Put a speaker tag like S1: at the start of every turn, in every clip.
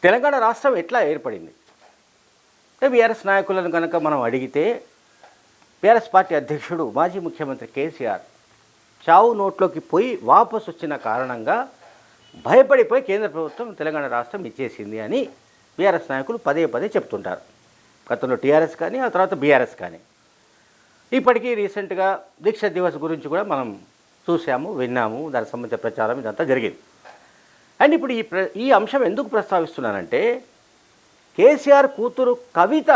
S1: తెలంగాణ రాష్ట్రం ఎట్లా ఏర్పడింది? బీఆర్ఎస్ నాయకులను కనుక మనం అడిగితే బీఆర్ఎస్ పార్టీ అధ్యక్షుడు మాజీ ముఖ్యమంత్రి కేసీఆర్ చావు నోట్లోకి పోయి వాపసు వచ్చిన కారణంగా భయపడిపోయి కేంద్ర ప్రభుత్వం తెలంగాణ రాష్ట్రం ఇచ్చేసింది అని బీఆర్ఎస్ నాయకులు పదే పదే చెప్తుంటారు. గతంలో టీఆర్ఎస్ కానీ ఆ తర్వాత బీఆర్ఎస్ కానీ. ఇప్పటికీ రీసెంట్గా దీక్ష దివస్ గురించి కూడా మనం చూసాము, విన్నాము. దానికి సంబంధించిన ప్రచారం ఇదంతా జరిగింది. అండ్ ఇప్పుడు ఈ అంశం ఎందుకు ప్రస్తావిస్తున్నానంటే, కేసీఆర్ కూతురు కవిత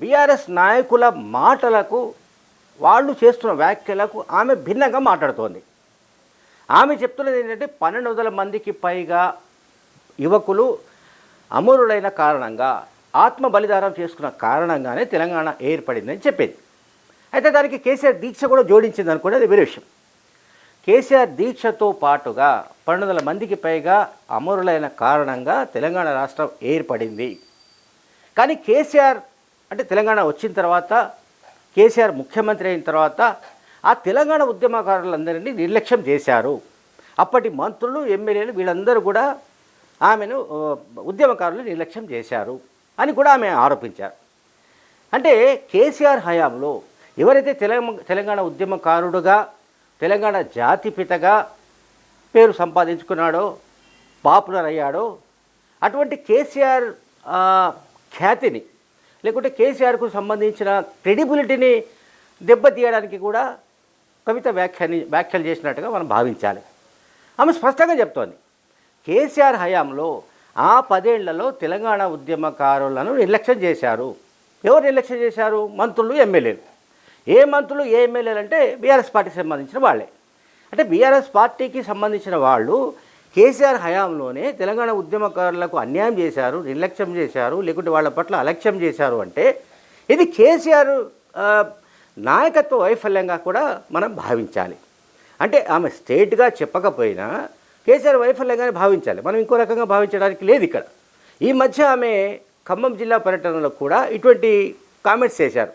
S1: బీఆర్ఎస్ నాయకుల మాటలకు, వాళ్ళు చేస్తున్న వ్యాఖ్యలకు ఆమె భిన్నంగా మాట్లాడుతోంది. ఆమె చెప్తున్నది ఏంటంటే 1200 మందికి పైగా యువకులు అమరులైన కారణంగా, ఆత్మ బలిదానం చేసుకున్న కారణంగానే తెలంగాణ ఏర్పడిందని చెప్పేది. అయితే దానికి కేసీఆర్ దీక్ష కూడా జోడించింది అనుకోండి, అది వేరే విషయం. కేసీఆర్ దీక్షతో పాటుగా 1200 మందికి పైగా అమరులైన కారణంగా తెలంగాణ రాష్ట్రం ఏర్పడింది. కానీ కేసీఆర్ అంటే తెలంగాణ వచ్చిన తర్వాత, కేసీఆర్ ముఖ్యమంత్రి అయిన తర్వాత ఆ తెలంగాణ ఉద్యమకారులందరినీ నిర్లక్ష్యం చేశారు. అప్పటి మంత్రులు, ఎమ్మెల్యేలు వీళ్ళందరూ కూడా ఆమెను ఉద్యమకారులు నిర్లక్ష్యం చేశారు అని కూడా ఆమె ఆరోపించారు. అంటే కేసీఆర్ హయాంలో ఎవరైతే తెలంగాణ ఉద్యమకారుడుగా, తెలంగాణ జాతిపితగా పేరు సంపాదించుకున్నాడో, పాపులర్ అయ్యాడో, అటువంటి కేసీఆర్ ఖ్యాతిని, లేకుంటే కేసీఆర్కు సంబంధించిన క్రెడిబిలిటీని దెబ్బతీయడానికి కూడా కవిత వ్యాఖ్యలు చేసినట్టుగా మనం భావించాలి. ఆమె స్పష్టంగా చెప్తోంది, కేసీఆర్ హయాంలో ఆ 10 ఏళ్లలో తెలంగాణ ఉద్యమకారులను నిర్లక్ష్యం చేశారు. ఎవరు నిర్లక్ష్యం చేశారు? మంత్రులు, ఎమ్మెల్యేలు. ఏ మంత్రులు, ఏ ఎమ్మెల్యేలు అంటే బీఆర్ఎస్ పార్టీకి సంబంధించిన వాళ్ళే. అంటే బీఆర్ఎస్ పార్టీకి సంబంధించిన వాళ్ళు కేసీఆర్ హయాంలోనే తెలంగాణ ఉద్యమకారులకు అన్యాయం చేశారు, నిర్లక్ష్యం చేశారు, లేకుంటే వాళ్ళ పట్ల అలక్ష్యం చేశారు అంటే ఇది కేసీఆర్ నాయకత్వ వైఫల్యంగా కూడా మనం భావించాలి. అంటే ఆమె స్టేట్గా చెప్పకపోయినా కేసీఆర్ వైఫల్యంగానే భావించాలి. మనం ఇంకో రకంగా భావించడానికి లేదు ఇక్కడ. ఈ మధ్య ఆమె ఖమ్మం జిల్లా పర్యటనలో కూడా ఇటువంటి కామెంట్స్ చేశారు.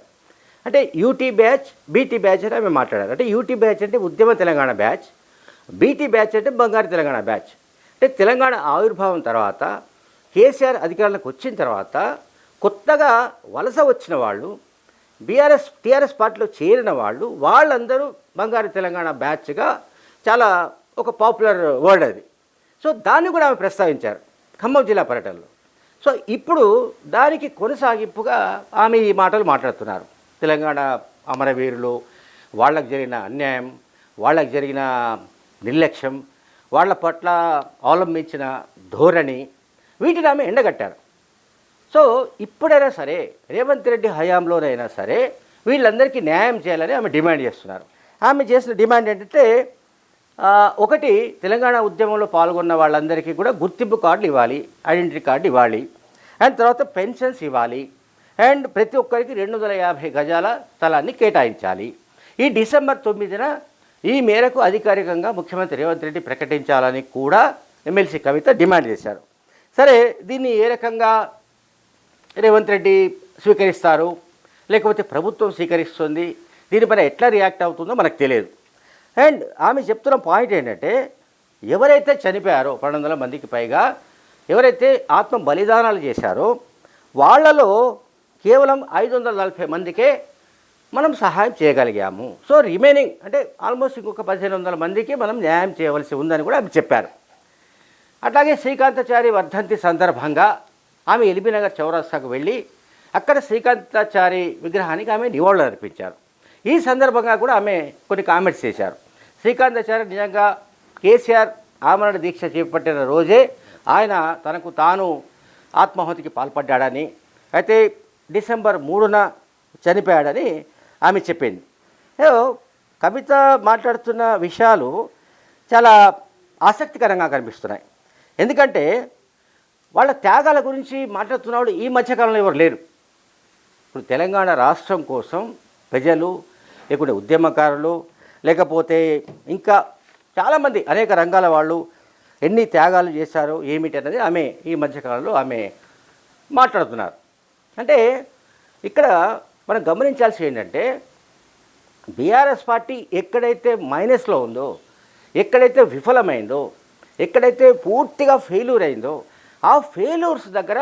S1: అంటే యూటీ బ్యాచ్, బీటీ బ్యాచ్ అని ఆమె మాట్లాడారు. అంటే యూటీ బ్యాచ్ అంటే ఉద్యమ తెలంగాణ బ్యాచ్, బీటీ బ్యాచ్ అంటే బంగారు తెలంగాణ బ్యాచ్. అంటే తెలంగాణ ఆవిర్భావం తర్వాత, కేసీఆర్ అధికారంలోకి వచ్చిన తర్వాత కొత్తగా వలస వచ్చిన వాళ్ళు, టీఆర్ఎస్ పార్టీలో చేరిన వాళ్ళు, వాళ్ళందరూ బంగారు తెలంగాణ బ్యాచ్గా చాలా ఒక పాపులర్ వర్డ్ అది. సో దాన్ని కూడా ఆమె ప్రస్తావించారు ఖమ్మం జిల్లా పర్యటనలో. సో ఇప్పుడు దానికి కొనసాగింపుగా ఆమె ఈ మాటలు మాట్లాడుతున్నారు. తెలంగాణ అమరవీరులు, వాళ్ళకు జరిగిన అన్యాయం, వాళ్ళకు జరిగిన నిర్లక్ష్యం, వాళ్ళ పట్ల అవలంబించిన ధోరణి, వీటిని ఆమె ఎండగట్టారు. సో ఇప్పుడైనా సరే, రేవంత్ రెడ్డి హయాంలోనైనా సరే వీళ్ళందరికీ న్యాయం చేయాలని ఆమె డిమాండ్ చేస్తున్నారు. ఆమె చేసిన డిమాండ్ ఏంటంటే, ఒకటి, తెలంగాణ ఉద్యమంలో పాల్గొన్న వాళ్ళందరికీ కూడా గుర్తింపు కార్డులు ఇవ్వాలి, ఐడెంటిటీ కార్డు ఇవ్వాలి, అండ్ తర్వాత పెన్షన్స్ ఇవ్వాలి, అండ్ ప్రతి ఒక్కరికి 250 గజాల స్థలాన్ని కేటాయించాలి. ఈ డిసెంబర్ 9న ఈ మేరకు అధికారికంగా ముఖ్యమంత్రి రేవంత్ రెడ్డి ప్రకటించాలని కూడా ఎమ్మెల్సీ కవిత డిమాండ్ చేశారు. సరే, దీన్ని ఏ రకంగా రేవంత్ రెడ్డి స్వీకరిస్తారు, లేకపోతే ప్రభుత్వం స్వీకరిస్తుంది, దీనిపైన ఎట్లా రియాక్ట్ అవుతుందో మనకు తెలియదు. అండ్ ఆమె చెప్తున్న పాయింట్ ఏంటంటే, ఎవరైతే చనిపోయారో 1200 మందికి పైగా ఎవరైతే ఆత్మ బలిదానాలు చేశారో వాళ్ళలో కేవలం 540 మందికే మనం సహాయం చేయగలిగాము. సో రిమైనింగ్ అంటే ఆల్మోస్ట్ ఇంకొక 1500 మందికి మనం న్యాయం చేయవలసి ఉందని కూడా ఆమె చెప్పారు. అట్లాగే శ్రీకాంతాచారి వర్ధంతి సందర్భంగా ఆమె ఎల్బీనగర్ చౌరస్తాకు వెళ్ళి అక్కడ శ్రీకాంతాచారి విగ్రహానికి ఆమె నివాళులు అర్పించారు. ఈ సందర్భంగా కూడా ఆమె కొన్ని కామెంట్స్ చేశారు. శ్రీకాంతాచారి నిజంగా కేసీఆర్ ఆమరణ దీక్ష చేపట్టిన రోజే ఆయన తనకు తాను ఆత్మాహుతికి పాల్పడ్డాడని, అయితే డిసెంబర్ 3న చనిపోయాడని ఆమె చెప్పింది. కవిత మాట్లాడుతున్న విషయాలు చాలా ఆసక్తికరంగా కనిపిస్తున్నాయి. ఎందుకంటే వాళ్ళ త్యాగాల గురించి మాట్లాడుతున్నవాడు ఈ మధ్యకాలంలో ఎవరు లేరు. ఇప్పుడు తెలంగాణ రాష్ట్రం కోసం ప్రజలు, లేకుంటే ఉద్యమకారులు, లేకపోతే ఇంకా చాలామంది అనేక రంగాల వాళ్ళు ఎన్ని త్యాగాలు చేశారో ఏమిటి అన్నది ఆమె ఈ మధ్యకాలంలో ఆమె మాట్లాడుతున్నారు. అంటే ఇక్కడ మనం గమనించాల్సి ఏంటంటే, బీఆర్ఎస్ పార్టీ ఎక్కడైతే మైనస్లో ఉందో, ఎక్కడైతే విఫలమైందో, ఎక్కడైతే పూర్తిగా ఫెయిల్యూర్ అయిందో ఆ ఫెయిల్యూర్స్ దగ్గర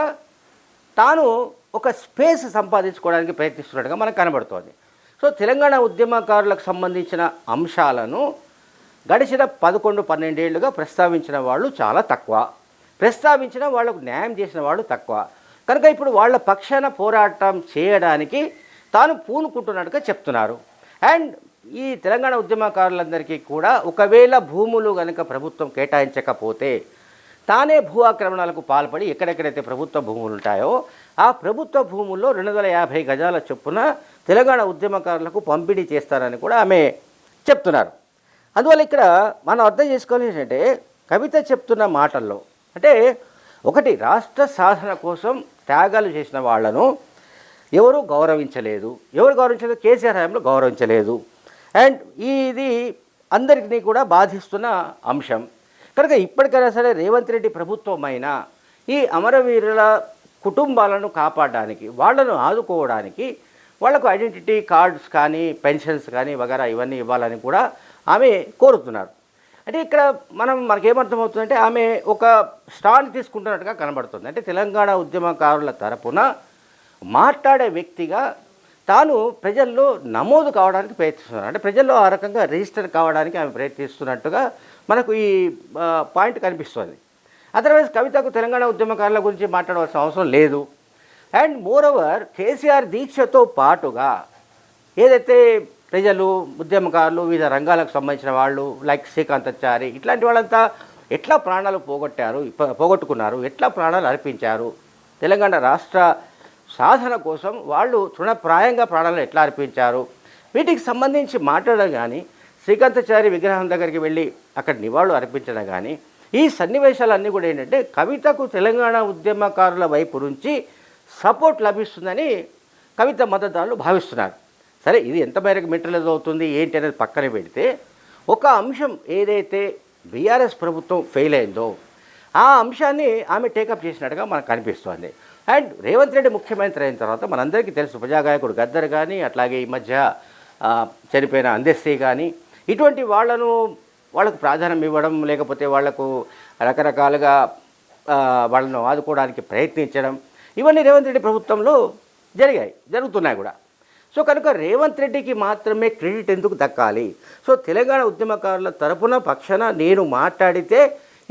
S1: తాను ఒక స్పేస్ సంపాదించుకోవడానికి ప్రయత్నిస్తున్నట్టుగా మనకు కనబడుతోంది. సో తెలంగాణ ఉద్యమకారులకు సంబంధించిన అంశాలను గడిచిన 11-12 ఏళ్లుగా ప్రస్తావించిన వాళ్ళు చాలా తక్కువ, ప్రస్తావించిన వాళ్లకు న్యాయం చేసిన వాళ్ళు తక్కువ. కనుక ఇప్పుడు వాళ్ళ పక్షాన పోరాటం చేయడానికి తాను పూనుకుంటున్నట్టుగా చెప్తున్నారు. అండ్ ఈ తెలంగాణ ఉద్యమకారులందరికీ కూడా ఒకవేళ భూములు కనుక ప్రభుత్వం కేటాయించకపోతే తానే భూ ఆక్రమణలకు పాల్పడి ఎక్కడెక్కడైతే ప్రభుత్వ భూములు ఉంటాయో ఆ ప్రభుత్వ భూముల్లో 250 గజాల చొప్పున తెలంగాణ ఉద్యమకారులకు పంపిణీ చేస్తారని కూడా ఆమె చెప్తున్నారు. అందువల్ల ఇక్కడ మనం అర్థం చేసుకోవాలి ఏంటంటే కవిత చెప్తున్న మాటల్లో అంటే ఒకటి, రాష్ట్ర సాధన కోసం త్యాగాలు చేసిన వాళ్లను ఎవరు గౌరవించలేదు, కేసీఆర్ హయాంలో గౌరవించలేదు. అండ్ ఇది అందరికీ కూడా బాధిస్తున్న అంశం. కనుక ఇప్పటికైనా సరే రేవంత్ రెడ్డి ప్రభుత్వం అయినా ఈ అమరవీరుల కుటుంబాలను కాపాడడానికి, వాళ్లను ఆదుకోవడానికి వాళ్లకు ఐడెంటిటీ కార్డ్స్ కానీ పెన్షన్స్ కానీ వగైరా ఇవన్నీ ఇవ్వాలని కూడా ఆమె కోరుతున్నారు. అంటే ఇక్కడ మనకేమర్థమవుతుందంటే ఆమె ఒక స్టాండ్ తీసుకుంటున్నట్టుగా కనబడుతుంది. అంటే తెలంగాణ ఉద్యమకారుల తరపున మాట్లాడే వ్యక్తిగా తాను ప్రజల్లో నమోదు కావడానికి ప్రయత్నిస్తున్నారు. అంటే ప్రజల్లో ఆ రకంగా రిజిస్టర్ కావడానికి ఆమె ప్రయత్నిస్తున్నట్టుగా మనకు ఈ పాయింట్ కనిపిస్తుంది. అదర్వైజ్ కవితకు తెలంగాణ ఉద్యమకారుల గురించి మాట్లాడవలసిన అవసరం లేదు. అండ్ మోరోవర్ కేసీఆర్ దీక్షతో పాటుగా ఏదైతే ప్రజలు, ఉద్యమకారులు, వివిధ రంగాలకు సంబంధించిన వాళ్ళు లైక్ శ్రీకాంతాచారి ఇట్లాంటి వాళ్ళంతా ఎట్లా ప్రాణాలు పోగొట్టుకున్నారు, ఎట్లా ప్రాణాలు అర్పించారు, తెలంగాణ రాష్ట్ర సాధన కోసం వాళ్ళు తృణప్రాయంగా ప్రాణాలు ఎట్లా అర్పించారు, వీటికి సంబంధించి మాట్లాడడం కానీ, శ్రీకాంతాచారి విగ్రహం దగ్గరికి వెళ్ళి అక్కడ నివాళులు అర్పించడం కానీ, ఈ సన్నివేశాలన్నీ కూడా ఏంటంటే కవితకు తెలంగాణ ఉద్యమకారుల వైపు నుంచి సపోర్ట్ లభిస్తుందని కవిత మద్దతుదారులు భావిస్తున్నారు. సరే, ఇది ఎంత మేరకు మెటీరియల్ అవుతుంది ఏంటి అనేది పక్కన పెడితే ఒక అంశం ఏదైతే బీఆర్ఎస్ ప్రభుత్వం ఫెయిల్ అయిందో ఆ అంశాన్ని ఆమె టేకప్ చేసినట్టుగా మనకు కనిపిస్తోంది. అండ్ రేవంత్ రెడ్డి ముఖ్యమంత్రి అయిన తర్వాత మనందరికీ తెలుసు ప్రజాగాయకుడు గద్దర్ కానీ, అట్లాగే ఈ మధ్య చనిపోయిన అందెశ్రీ కానీ ఇటువంటి వాళ్ళకు ప్రాధాన్యం ఇవ్వడం, లేకపోతే వాళ్లకు రకరకాలుగా వాళ్ళను ఆదుకోవడానికి ప్రయత్నించడం, ఇవన్నీ రేవంత్ రెడ్డి ప్రభుత్వంలో జరుగుతున్నాయి కూడా. సో కనుక రేవంత్ రెడ్డికి మాత్రమే క్రెడిట్ ఎందుకు దక్కాలి? సో తెలంగాణ ఉద్యమకారుల తరపున పక్షాన నేను మాట్లాడితే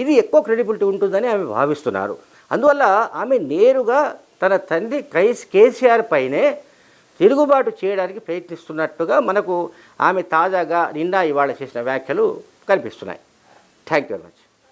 S1: ఇది ఎక్కువ క్రెడిబిలిటీ ఉంటుందని ఆమె భావిస్తున్నారు. అందువల్ల ఆమె నేరుగా తన తండ్రి కేసీఆర్ పైనే తిరుగుబాటు చేయడానికి ప్రయత్నిస్తున్నట్టుగా మనకు ఆమె తాజాగా నిన్న ఇవాళ చేసిన వ్యాఖ్యలు కనిపిస్తున్నాయి. Thank you very much.